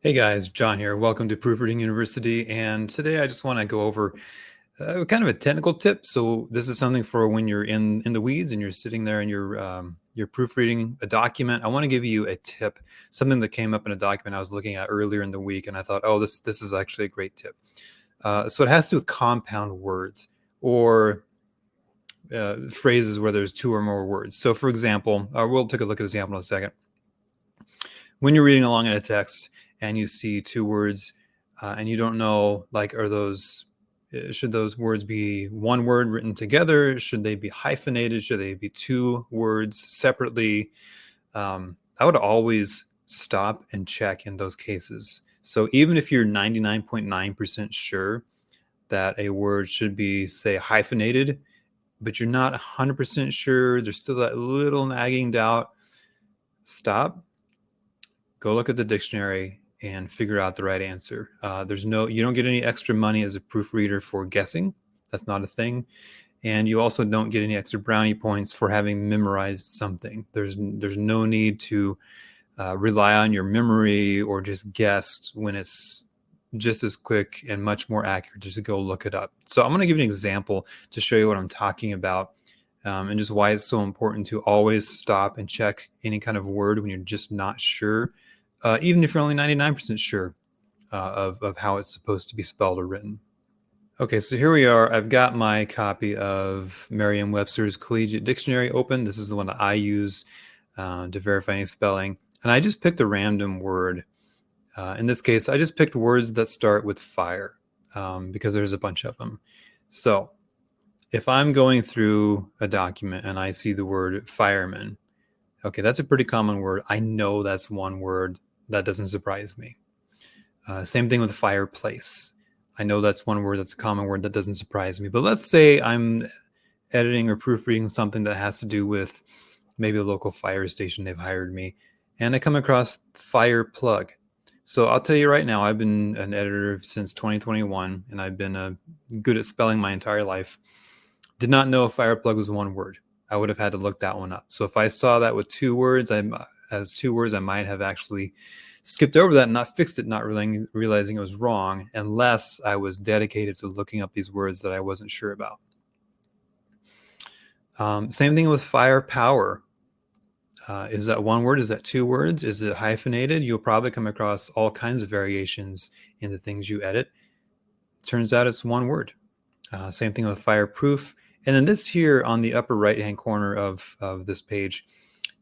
Hey guys, John here. Welcome to Proofreading University. And today I just want to go over kind of a technical tip. So this is something for when you're in the weeds and you're sitting there and you're proofreading a document. I want to give you a tip, something that came up in a document I was looking at earlier in the week, and I thought, oh, this is actually a great tip. So it has to do with compound words or phrases where there's two or more words. So for example, we'll take a look at an example in a second. When you're reading along in a text and you see two words and you don't know, like, should those words be one word written together? Should they be hyphenated? Should they be two words separately? I would always stop and check in those cases. So even if you're 99.9% sure that a word should be, say, hyphenated, but you're not 100% sure, there's still that little nagging doubt, stop, go look at the dictionary and figure out the right answer. You don't get any extra money as a proofreader for guessing. That's not a thing. And you also don't get any extra brownie points for having memorized something. There's no need to rely on your memory or just guess when it's just as quick and much more accurate just to go look it up. So I'm going to give you an example to show you what I'm talking about and just why it's so important to always stop and check any kind of word when you're just not sure. Even if you're only 99% sure of how it's supposed to be spelled or written. Okay, so here we are. I've got my copy of Merriam-Webster's Collegiate Dictionary open. This is the one that I use to verify any spelling. And I just picked a random word. In this case, I just picked words that start with fire because there's a bunch of them. So if I'm going through a document and I see the word fireman, okay, that's a pretty common word. I know that's one word. That doesn't surprise me. Same thing with fireplace. I know that's one word, that's a common word, that doesn't surprise me. But let's say I'm editing or proofreading something that has to do with maybe a local fire station. They've hired me, and I come across fire plug. So I'll tell you right now, I've been an editor since 2021, and I've been good at spelling my entire life. Did not know fire plug was one word. I would have had to look that one up. So if I saw that with two words, I might have actually skipped over that and not fixed it, not realizing it was wrong, unless I was dedicated to looking up these words that I wasn't sure about. Same thing with firepower. Is that one word? Is that two words? Is it hyphenated? You'll probably come across all kinds of variations in the things you edit. Turns out it's one word. Same thing with fireproof. And then this here on the upper right-hand corner of this page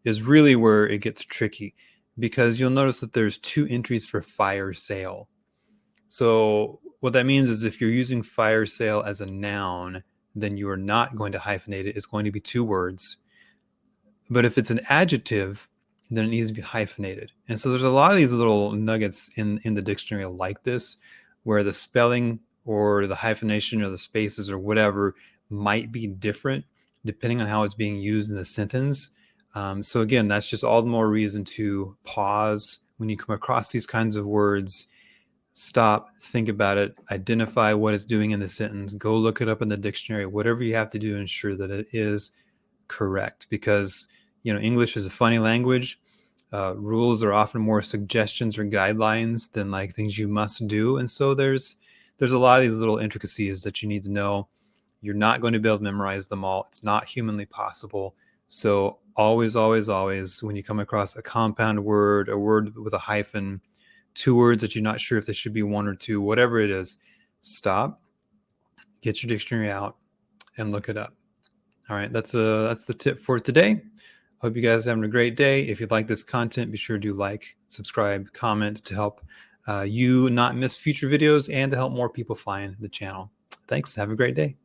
is really where it gets tricky, because you'll notice that there's two entries for fire sale. So what that means is if you're using fire sale as a noun, then you are not going to hyphenate it. It's going to be two words. But if it's an adjective, then it needs to be hyphenated. And so there's a lot of these little nuggets in the dictionary like this, where the spelling or the hyphenation or the spaces or whatever might be different depending on how it's being used in the sentence. So again, that's just all the more reason to pause when you come across these kinds of words. Stop, think about it, identify what it's doing in the sentence, go look it up in the dictionary, whatever you have to do to ensure that it is correct. Because, English is a funny language. Rules are often more suggestions or guidelines than like things you must do. And so there's a lot of these little intricacies that you need to know. You're not going to be able to memorize them all. It's not humanly possible. So always, always, always, when you come across a compound word, a word with a hyphen, two words that you're not sure if they should be one or two, whatever it is, stop, get your dictionary out, and look it up. All right, that's the tip for today. Hope you guys are having a great day. If you like this content, be sure to like, subscribe, comment to help you not miss future videos and to help more people find the channel. Thanks. Have a great day.